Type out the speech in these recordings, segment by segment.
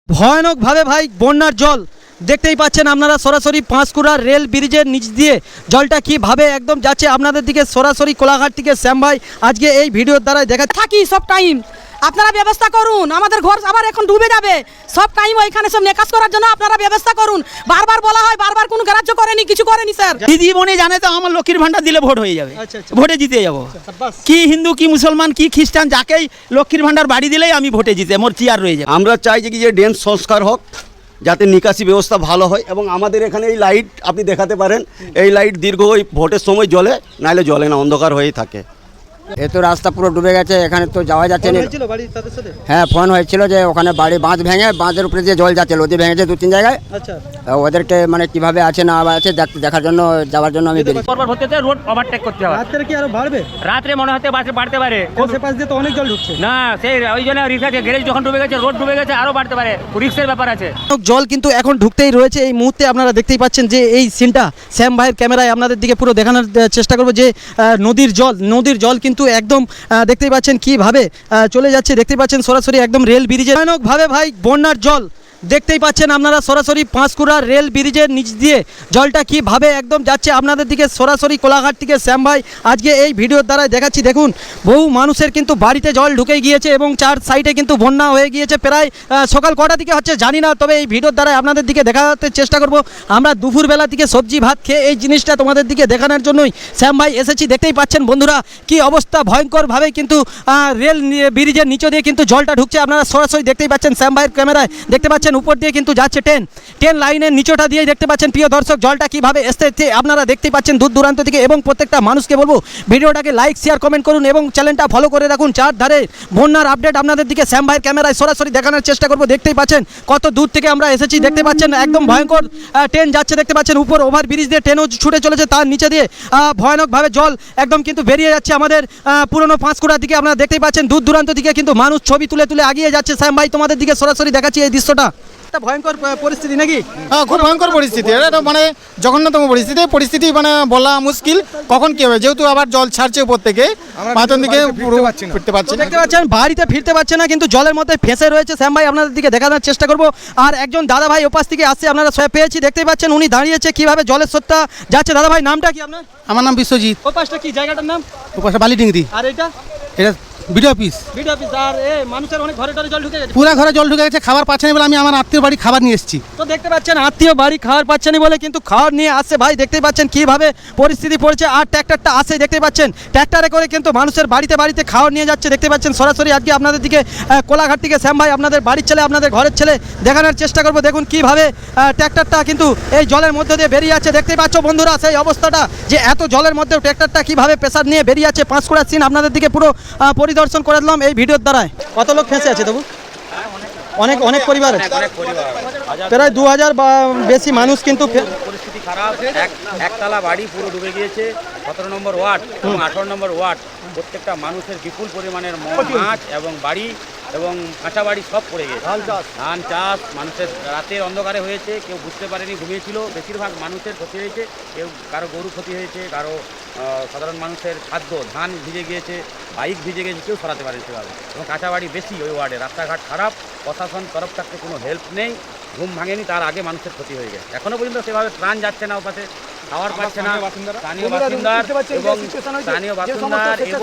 ভয়ানকভাবে ভাই বন্যার জল দেখতেই পাচ্ছেন আপনারা সরাসরি পাঁশকুড়া রেল ব্রিজের নিচ দিয়ে জলটা কীভাবে একদম যাচ্ছে আপনাদের দিকে সরাসরি কোলাঘাট থেকে শ্যাম ভাই আজকে এই ভিডিওর দ্বারাই দেখা থাকি সব টাইম আপনারা ব্যবস্থা করুন। আমাদের ঘর আবার এখন ডুবে যাবে, সব টাইম ওইখানে সব নিকাশ করার জন্য আপনারা ব্যবস্থা করুন। বারবার বলা হয়, বারবার কোনো গ্রাহ্য করেনি, কিছু করেনি স্যার। দিদিমণি জানে তো আমার লক্ষ্মীর ভান্ডার দিলে ভোট হয়ে যাবে, আচ্ছা, আচ্ছা। ভোটে জিতে যাবো। বাস। কি হিন্দু কি মুসলমান কি খ্রিস্টান যাকেই লক্ষ্মীর ভান্ডার বাড়ি দিলেই আমি ভোটে জিতে মোর চেয়ার রয়ে যাবে। আমরা চাই যে কি যে ড্রেন সংস্কার হোক, যাতে নিকাশি ব্যবস্থা ভালো হয়। এবং আমাদের এখানে এই লাইট আপনি দেখাতে পারেন, এই লাইট দীর্ঘ ওই ভোটের সময় জ্বলে, নাহলে জ্বলে না, অন্ধকার হয়েই থাকে। এ তো রাস্তা পুরো ডুবে গেছে, এখানে তো যাওয়া যাচ্ছে না। হয়েছিল বাড়ির তাদের সাথে? হ্যাঁ, ফোন হয়েছিল যে ওখানে বাড়ি বাঁধ ভেঙে, বাঁধের উপরে দিয়ে জল যাচ্ছে, নদী ভেঙেছে 2-3 জায়গায়। আচ্ছা, ওদেরকে মানে কিভাবে আছে না আছে দেখার জন্য যাওয়ার জন্য আমি বেরিয়েছি। পরপর হতে রোড ওভারটেক করতে হবে। রাত্রে কি আরো বাড়বে? রাত্রে মনে হতে বাড়তে পারে। সে পাশ দিয়ে তো অনেক জল ঢুকছে। না সেই ওই জন্য রিক্সা গ্যারেজ যখন ডুবে গেছে, রোড ডুবে গেছে, আরো বাড়তে পারে, রিক্সের ব্যাপার আছে। জল কিন্তু এখন ঢুকতেই রয়েছে। এই মুহূর্তে আপনারা দেখতেই পাচ্ছেন যে এই সিনটা শ্যাম ভাইয়ের ক্যামেরায় আপনাদের দিকে পুরো দেখানোর চেষ্টা করব যে নদীর জল কিন্তু একদম দেখতেই পাচ্ছেন কিভাবে চলে যাচ্ছে। দেখতেই পাচ্ছেন সরাসরি একদম রেল ব্রিজে ভয়ানকভাবে ভাই বন্যার জল দেখতেই পাচ্ছেন আপনারা সরাসরি পাঁশকুড়া রেল ব্রিজের নিচ দিয়ে জলটা কীভাবে একদম যাচ্ছে আপনাদের দিকে সরাসরি কোলাঘাট থেকে শ্যাম ভাই আজকে এই ভিডিওর দ্বারাই দেখাচ্ছি। দেখুন, বহু মানুষের কিন্তু বাড়িতে জল ঢুকে গিয়েছে এবং চার সাইডে কিন্তু বন্যা হয়ে গিয়েছে। প্রায় সকাল কটা দিকে হচ্ছে জানি না, তবে এই ভিডিওর দ্বারাই আপনাদের দিকে দেখাতে চেষ্টা করব। আমরা দুপুরবেলা থেকে সবজি ভাত খেয়ে এই জিনিসটা তোমাদের দিকে দেখানোর জন্যই শ্যাম ভাই এসেছি। দেখতেই পাচ্ছেন বন্ধুরা কি অবস্থা, ভয়ঙ্করভাবে কিন্তু রেল ব্রিজের নিচে দিয়ে কিন্তু জলটা ঢুকছে। আপনারা সরাসরি দেখতেই পাচ্ছেন শ্যাম ভাইয়ের ক্যামেরায়, দেখতে পাচ্ছেন উপর দিয়ে কিন্তু যাচ্ছে ট্রেন লাইনের নিচটা দিয়ে দেখতে পাচ্ছেন প্রিয় দর্শক জলটা কিভাবে এসেছে আপনারা দেখতেই পাচ্ছেন দূর দূরান্ত থেকে। এবং প্রত্যেকটা মানুষকে বলবো ভিডিওটাকে লাইক শেয়ার কমেন্ট করুন এবং চ্যানেলটা ফলো করে রাখুন। চারধারে বন্যার আপডেট আপনাদের দিকে শ্যাম ভাইয়ের ক্যামেরায় সরাসরি দেখানোর চেষ্টা করব। দেখতেই পাচ্ছেন কত দূর থেকে আমরা এসেছি, দেখতে পাচ্ছেন একদম ভয়ঙ্কর ট্রেন যাচ্ছে, দেখতে পাচ্ছেন উপর ওভার ব্রিজ দিয়ে ট্রেনও ছুটে চলেছে, তার নিচে দিয়ে ভয়ানকভাবে জল একদম কিন্তু বেরিয়ে যাচ্ছে আমাদের পুরনো পাঁশকুড়ার দিকে। আপনারা দেখতেই পাচ্ছেন দূর দূরান্ত দিকে কিন্তু মানুষ ছবি তুলে তুলে এগিয়ে যাচ্ছে। শ্যাম ভাই তোমাদের দিকে সরাসরি দেখাচ্ছি এই দৃশ্যটা। ভয়ঙ্কর পরিস্থিতি নাকি? হ্যাঁ, খুব ভয়ঙ্কর পরিস্থিতি। এটা মানে জঘন্যতম পরিস্থিতি মানে বলা মুশকিল কখন কি হবে, যেহেতু আবার জল ছাড়ছে উপর থেকে, মাথন দিকে ফিরতে পারছি না। দেখতে পাচ্ছেন বাড়িতে ফিরতে পারছে না, কিন্তু জলের মধ্যে ফেঁসে রয়েছে। শ্যাম ভাই আপনাদের দিকে দেখানোর চেষ্টা করব। আর একজন দাদা ভাই ওপাশ থেকে আসছে, আপনারা সব পেয়েছি, দেখতেই পাচ্ছেন উনি দাঁড়িয়েছে কিভাবে জলের স্রোতটা যাচ্ছে। দাদা ভাই নামটা কি আপনার? আমার নাম বিশ্বজিৎ। ওপাশটা কি জায়গাটার নাম? ওপাশে বালিডিংরি। আর এটা এটা বিডিও অফিস। আর মানুষের অনেক ঘরে জল ঢুকে গেছে, পুরা ঘরে জল ঢুকে গেছে, খাবার পাচ্ছে না বলে আমি আমার আত্মীয় বাড়ি খাবার নিয়ে এসেছি। তো দেখতে পাচ্ছেন আত্মীয় বাড়ি খাবার পাচ্ছে না বলে কিন্তু খাবার নিয়ে আসছে ভাই। দেখতেই পাচ্ছেন কিভাবে পরিস্থিতি পড়েছে। আর ট্র্যাক্টরটা আসে, দেখতে পাচ্ছেন ট্র্যাক্টরে করে কিন্তু মানুষের বাড়িতে খাবার নিয়ে যাচ্ছে। দেখতে পাচ্ছেন সরাসরি আজকে আপনাদের দিকে কোলাঘাট থেকে শ্যাম ভাই আপনাদের বাড়ির ছেলে, আপনাদের ঘরের ছেলে দেখানোর চেষ্টা করব। দেখুন কিভাবে ট্র্যাক্টরটা কিন্তু এই জলের মধ্যে দিয়ে বেরিয়ে যাচ্ছে। দেখতেই পাচ্ছ বন্ধুরা সেই অবস্থাটা, যে এত জলের মধ্যেও ট্র্যাক্টরটা কিভাবে প্রেসার নিয়ে বেরিয়ে যাচ্ছে। পাঁশকুড়ার সিন আপনাদের দিকে পুরো পরিদর্শন করে দিলাম এই ভিডিওর দ্বারায়। কত লোক ফেঁসে আছে তবু? অনেক পরিবার আছে, প্রায় 2000 বা বেশি মানুষ কিন্তু। পরিস্থিতি খারাপ, একতলা বাড়ি পুরো ডুবে গিয়েছে। 17 নম্বর ওয়ার্ড এবং 18 নম্বর ওয়ার্ড, প্রত্যেকটা মানুষের বিপুল পরিমাণের মাছ এবং বাড়ি এবং কাঁচা বাড়ি সব পড়ে গেছে। ধান চাষ মানুষের রাতের অন্ধকারে হয়েছে, কেউ বুঝতে পারেনি, ঘুমিয়েছিল। বেশিরভাগ মানুষের ক্ষতি হয়েছে, কারো গরু ক্ষতি হয়েছে, কারো সাধারণ মানুষের খাদ্য ধান ভিজে গিয়েছে, বাইক ভিজে গেছে, কেউ সরাতে পারেনি সেভাবে। এবং কাঁচা বাড়ি বেশি ওই ওয়ার্ডে, রাস্তাঘাট খারাপ, প্রশাসন তরফ থেকে কোনো হেল্প নেই, ঘুম ভাঙেনি, তার আগে মানুষের ক্ষতি হয়ে গেছে। এখনও পর্যন্ত সেভাবে ত্রাণ যাচ্ছে না, ওপাশে খাওয়ার পাচ্ছে না স্থানীয় বাসিন্দার এবং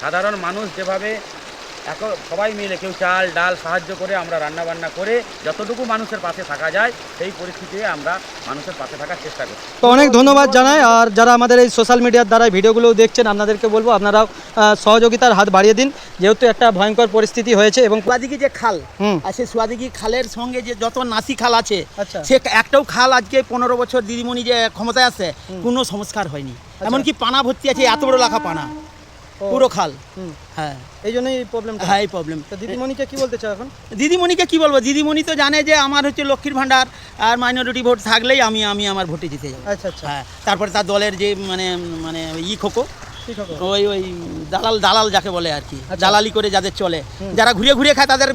সাধারণ মানুষ যেভাবে এখন সবাই মিলে কেউ চাল ডাল সাহায্য করে আমরা রান্না বান্না করে যতটুকু মানুষের পাশে থাকা যায় সেই পরিস্থিতিতে আমরা মানুষের পাশে থাকার চেষ্টা করি। তো অনেক ধন্যবাদ জানাই। আর যারা আমাদের এই সোশ্যাল মিডিয়ার দ্বারা ভিডিওগুলো দেখছেন আপনাদেরকে বলবো আপনারাও সহযোগিতার হাত বাড়িয়ে দিন, যেহেতু একটা ভয়ঙ্কর পরিস্থিতি হয়েছে। এবং সুয়াদিঘি যে খাল আর সেই সুয়াদিঘি খালের সঙ্গে যে যত নাসি খাল আছে, আচ্ছা, সে একটাও খাল আজকে 15 বছর দিদিমণি যে ক্ষমতায় আছে কোনো সংস্কার হয়নি। এমনকি পানা ভর্তি আছে, এত বড় লাখা পানা পুরো খাল। হ্যাঁ, এই জন্যই এই প্রবলেম। হ্যাঁ, এই প্রবলেম। তো দিদিমণিকে কি বলতে চাও এখন? দিদিমণিকে কি বলবো, দিদিমণি তো জানে যে আমার হচ্ছে লক্ষ্মীর ভাণ্ডার আর মাইনরিটি ভোট থাকলেই আমি আমার ভোটে জিতে যাবো। আচ্ছা আচ্ছা। হ্যাঁ, তারপরে তার দলের যে মানে খোকো ওই দালাল যাকে বলে আর কি, দালালি করে যাদের চলে, যারা ঘুরিয়ে খায়, তাদের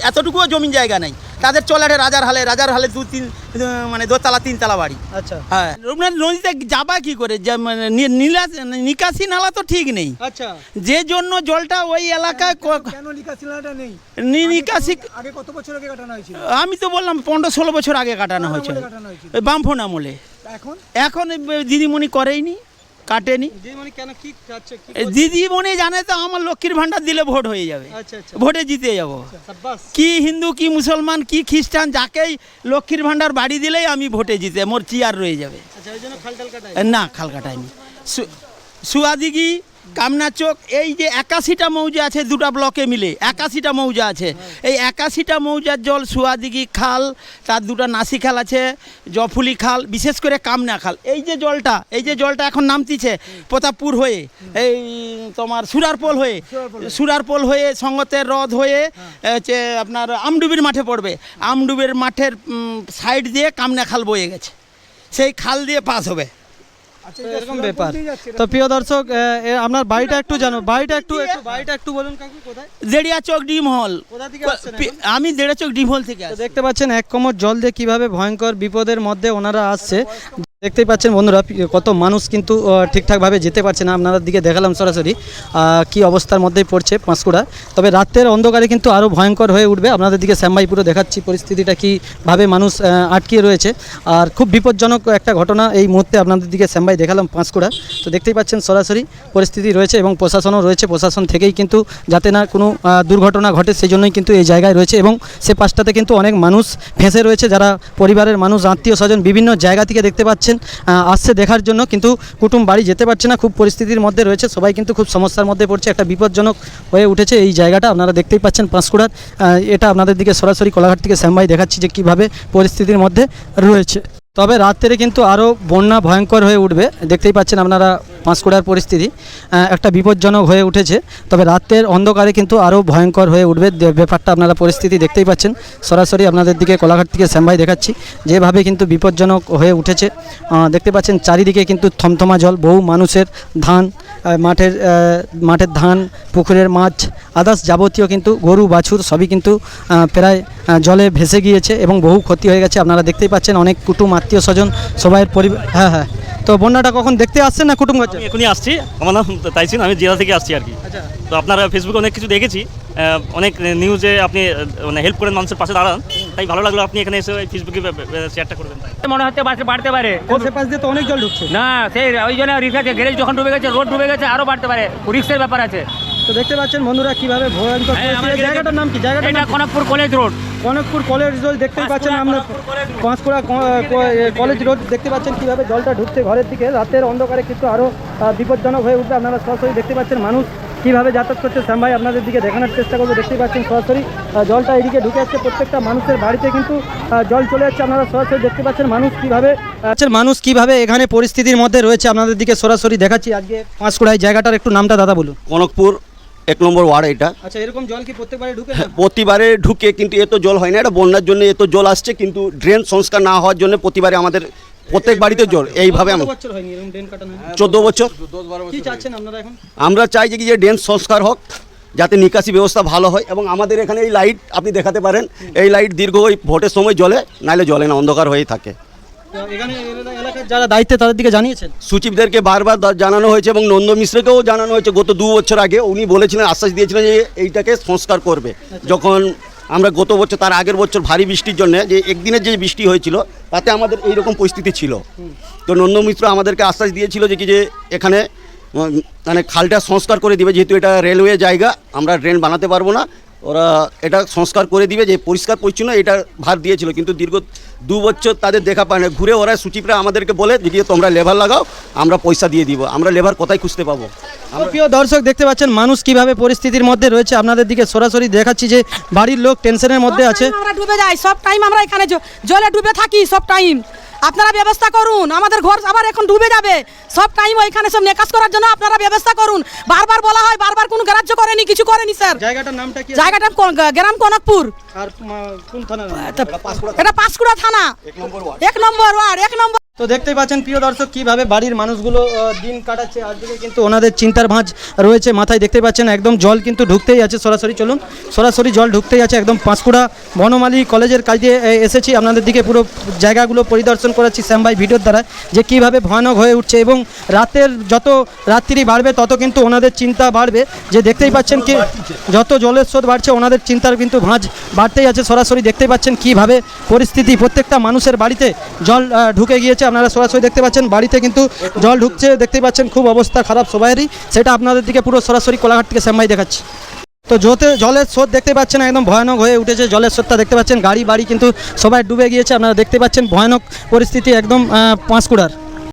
এতটুকুও জমিন জায়গা নেই। তাদের চলে আসে রাজার হালে মানে দোতলা তিনতলা বাড়ি। আচ্ছা হ্যাঁ, রূপনাথ নদীতে যাবা কি করে, মানে নিকাশি নালা তো ঠিক নেই, আচ্ছা যে জন্য জলটা ওই এলাকায় কেন নিকাশি নালাটা নেই? নিকাশি আগে কত বছর আগে কাটানো হয়েছিল? আমি তো বললাম 15-16 বছর আগে কাটানো হয়েছে, ওই বামফোন আমলে। এখন দিদিমণি করেইনি, কাটেনি। কেন কি যাচ্ছে? দিদিমণি জানে তো আমার লক্ষ্মীর ভান্ডার দিলে ভোট হয়ে যাবে, ভোটে জিতে যাব। কি হিন্দু কি মুসলমান কি খ্রিস্টান, যাকেই লক্ষ্মীর ভান্ডার বাড়ি দিলেই আমি ভোটে জিতে, মোর চেয়ার রয়ে যাবে। না, খাল কাটায়নি। সুয়াদিঘি, কামনা চোক, এই যে 81টা মৌজা আছে, দুটা ব্লকে মিলে 81টা মৌজা আছে। এই 81টা মৌজার জল সুয়াদিঘি খাল, তার দুটা নাসি খাল আছে, জফুলি খাল, বিশেষ করে কামনা খাল। এই যে জলটা এখন নামতিছে প্রতাপপুর হয়ে, এই তোমার সুরারপোল হয়ে সঙ্গতের হ্রদ হয়ে হচ্ছে আপনার আমডুবির মাঠে পড়বে। আমডুবির মাঠের সাইড দিয়ে কামনা খাল বয়ে গেছে, সেই খাল দিয়ে পাস হবে। এরকম ব্যাপার। তো প্রিয় দর্শক, আপনার বাড়িটা একটু জানো, বাড়িটা একটু বলুন কাকু, কোথায়? দেড়িয়াচক ডিমহল। কোথা থেকে আসছেন? আমি দেড়িয়াচক ডিমহল থেকে তো দেখতে পাচ্ছেন এক কোমর জল দিয়ে কিভাবে ভয়ঙ্কর বিপদের মধ্যে ওনারা আসছে। দেখতেই পাচ্ছেন বন্ধুরা, কত মানুষ কিন্তু ঠিকঠাকভাবে যেতে পারছে না। আপনাদের দিকে দেখালাম সরাসরি কি অবস্থার মধ্যেই পড়ছে পাঁশকুড়া। তবে রাতের অন্ধকারে কিন্তু আরও ভয়ঙ্কর হয়ে উঠবে। আপনাদের দিকে শ্যামভাই পুরো দেখাচ্ছি পরিস্থিতিটা কীভাবে মানুষ আটকিয়ে রয়েছে, আর খুব বিপজ্জনক একটা ঘটনা এই মুহূর্তে আপনাদের দিকে শ্যামভাই দেখালাম পাঁশকুড়া। তো দেখতেই পাচ্ছেন সরাসরি পরিস্থিতি রয়েছে এবং প্রশাসনও রয়েছে। প্রশাসন থেকেই কিন্তু যাতে না কোনো দুর্ঘটনা ঘটে সেই জন্যই কিন্তু এই জায়গায় রয়েছে, এবং সে পাশটাতে কিন্তু অনেক মানুষ ফেঁসে রয়েছে, যারা পরিবারের মানুষ, আত্মীয় স্বজন বিভিন্ন জায়গা থেকে দেখতে পাচ্ছেন আসছে দেখার জন্য, কিন্তু কুটুম বাড়ি যেতে পারছে না। খুব পরিস্থিতির মধ্যে রয়েছে, সবাই কিন্তু খুব সমস্যার মধ্যে পড়ছে। একটা বিপজ্জনক হয়ে উঠেছে এই জায়গাটা। আপনারা দেখতেই পাচ্ছেন পাঁশকুড়ার, এটা আপনাদের দিকে সরাসরি কোলাঘাট থেকে শ্যামভাই দেখাচ্ছি যে কীভাবে পরিস্থিতির মধ্যে রয়েছে। তবে রাত্রে কিন্তু আরও বন্যা ভয়ঙ্কর হয়ে উঠবে। দেখতেই পাচ্ছেন আপনারা পাঁশকুড়ার পরিস্থিতি একটা বিপজ্জনক হয়ে উঠেছে। তবে রাতের অন্ধকারে কিন্তু আরও ভয়ঙ্কর হয়ে উঠবে ব্যাপারটা। আপনারা পরিস্থিতি দেখতেই পাচ্ছেন সরাসরি আপনাদের দিকে কোলাঘাট থেকে শ্যামভাই দেখাচ্ছি যেভাবে কিন্তু বিপজ্জনক হয়ে উঠেছে। দেখতে পাচ্ছেন চারিদিকে কিন্তু থমথমা জল, বহু মানুষের ধান, মাঠের ধান, পুকুরের মাছ, আদার্স যাবতীয় কিন্তু গরু বাছুর সবই কিন্তু প্রায় জলে ভেসে গিয়েছে এবং বহু ক্ষতি হয়ে গেছে। আপনারা দেখতেই পাচ্ছেন অনেক কুটুম আত্মীয় স্বজন সবাইয়ের পরিবার। হ্যাঁ, তো বন্যাটা কখন দেখতে আসছেন না কুটুম গাছ? এখনই আসছি, আমার নাম তাইসিন, আমি জেলা থেকে আসছি আর কি। তো আপনার ফেসবুকে অনেক কিছু দেখেছি, অনেক নিউজে আপনি মানে হেল্প করেন, মানুষের পাশে দাঁড়ান, তাই ভালো লাগলো আপনি এখানে এসে ফেসবুকে শেয়ারটা করবেন। মনে হচ্ছে বাড়তে পারে। সে পাশ দিয়ে তো অনেক জল ঢুকছে। না, সেই ওই জন্য রিক্সা গ্যারেজ যখন ডুবে গেছে, রোড ডুবে গেছে, আরো বাড়তে পারে, রিক্সের ব্যাপার আছে। তো দেখতে পাচ্ছেন বন্ধুরা কিভাবে ভয়ঙ্কর পরিস্থিতি। জায়গাটার নাম কি? এটা Kanakpur college road. Kanakpur college road দেখতেই পাচ্ছেন আমরা, পাঁশকুড়া কলেজ রোড দেখতে পাচ্ছেন কিভাবে জলটা ঢুকছে ঘরের দিকে। রাতের অন্ধকারে কিন্তু আরও বিপজ্জনক হয়ে উঠবে। আপনারা সরাসরি দেখতে পাচ্ছেন মানুষ কীভাবে যাতায়াত করছে। শ্যামভাই আপনাদের দিকে দেখানোর চেষ্টা করবো। দেখতেই পাচ্ছেন সরাসরি জলটা এদিকে ঢুকে যাচ্ছে, প্রত্যেকটা মানুষের বাড়িতে কিন্তু জল চলে যাচ্ছে। আপনারা সরাসরি দেখতে পাচ্ছেন মানুষ কীভাবে এখানে পরিস্থিতির মধ্যে রয়েছে। আপনাদের দিকে সরাসরি দেখাচ্ছি আজকে পাঁশকুড়ায়। জায়গাটার একটু নামটা দাদা বলুন। কনকপুর 1 নম্বর ওয়ার্ড এটা। আচ্ছা, এরকম জল কি প্রত্যেকবারে ঢুকে? প্রতিবারে ঢুকে, কিন্তু এত জল হয় না। এটা বন্যার জন্য এত জল আসছে, কিন্তু ড্রেন সংস্কার না হওয়ার জন্য প্রতিবারে আমাদের প্রত্যেক বাড়িতে জল এইভাবে। 14 বছর। কি চাচ্ছেন আপনারা এখন? আমরা চাই যে ড্রেন সংস্কার হোক, যাতে নিকাশি ব্যবস্থা ভালো হয়, এবং আমাদের এখানে এই লাইট আপনি দেখাতে পারেন, এই লাইট দীর্ঘ ওই ভোটের সময় জ্বলে, নাহলে জ্বলে না, অন্ধকার হয়েই থাকে। এখানে এলাকার যারা দায়িত্বে তাদের দিকে জানিয়েছেন? সচিবদেরকে বারবার জানানো হয়েছে এবং নন্দ মিশ্রকেও জানানো হয়েছে। গত 2 বছর আগে উনি বলেছিলেন, আশ্বাস দিয়েছিলেন যে এইটাকে সংস্কার করবে। যখন আমরা গত বছর, তার আগের বছর ভারী বৃষ্টির জন্য, যে একদিনের যে বৃষ্টি হয়েছিল তাতে আমাদের এইরকম পরিস্থিতি ছিল। তো নন্দ মিশ্র আমাদেরকে আশ্বাস দিয়েছিল যে এখানে মানে খালটা সংস্কার করে দিবে, যেহেতু এটা রেলওয়ে জায়গা, আমরা ড্রেন বানাতে পারবো না, ওরা এটা সংস্কার করে দিবে, যে পরিষ্কার পরিচ্ছন্ন এটা ভার দিয়েছিল। কিন্তু দীর্ঘ 2 বছর তাদের দেখা পায় না। ঘুরে ওরা সচিবরা আমাদেরকে বলে যে তোমরা লেবার লাগাও, আমরা পয়সা দিয়ে দিব। আমরা লেবার কোথায় খুঁজতে পাবো? প্রিয় দর্শক দেখতে পাচ্ছেন মানুষ কিভাবে পরিস্থিতির মধ্যে রয়েছে। আপনাদের দিকে সরাসরি দেখাচ্ছি যে বাড়ির লোক টেনশনের মধ্যে আছে। আমরা ডুবে যাই সব টাইম, আমরা এখানে জলে ডুবে থাকি সব টাইম। আপনারা ব্যবস্থা করুন, আমাদের ঘর আবার এখন ডুবে যাবে সব টাইম। ওইখানে সব নিকাশ করার জন্য আপনারা ব্যবস্থা করুন। বারবার বলা হয়, বারবার কোনো গ্রাহ্য করেনি, কিছু করেনি স্যার। জায়গাটার নামটা কি? জায়গাটা গ্রাম কনকপুর। আর কোন থানা? এটা পাঁশকুড়া থানা, 1 নম্বর ওয়ার্ড, 1 নম্বর। তো দেখতেই পাচ্ছেন প্রিয় দর্শক কীভাবে বাড়ির মানুষগুলো দিন কাটাচ্ছে, আজকে কিন্তু ওনাদের চিন্তার ভাঁজ রয়েছে মাথায়। দেখতেই পাচ্ছেন একদম জল কিন্তু ঢুকতেই আছে সরাসরি, চলুন সরাসরি জল ঢুকতেই আছে একদম। পাঁশকুড়া বনমালী কলেজের কাজে এসেছি, আপনাদের দিকে পুরো জায়গাগুলো পরিদর্শন করাচ্ছি শ্যাম ভাই ভিডিওর দ্বারা, যে কীভাবে ভয়ানক হয়ে উঠছে এবং রাতের যত রাত্রি বাড়বে তত কিন্তু ওনাদের চিন্তা বাড়বে। যে দেখতেই পাচ্ছেন কি যত জলের স্রোত বাড়ছে ওনাদের চিন্তার কিন্তু ভাঁজ বাড়তেই আছে। সরাসরি দেখতেই পাচ্ছেন কীভাবে পরিস্থিতি, প্রত্যেকটা মানুষের বাড়িতে জল ঢুকে গিয়েছে। আপনারা সরাসরি দেখতে পাচ্ছেন বাড়িতে কিন্তু জল ঢুকছে, দেখতেই পাচ্ছেন খুব অবস্থা খারাপ সবাইয়েরই। সেটা আপনাদের দিকে পুরো সরাসরি কোলাঘাট থেকে শ্যাম ভাই দেখাচ্ছি। তো জলের স্রোত দেখতে পাচ্ছেন একদম ভয়ানক হয়ে উঠেছে, জলের স্রোতটা দেখতে পাচ্ছেন, গাড়ি বাড়ি কিন্তু সবাই ডুবে গিয়েছে। আপনারা দেখতে পাচ্ছেন ভয়ানক পরিস্থিতি একদম পাঁশকুড়ার।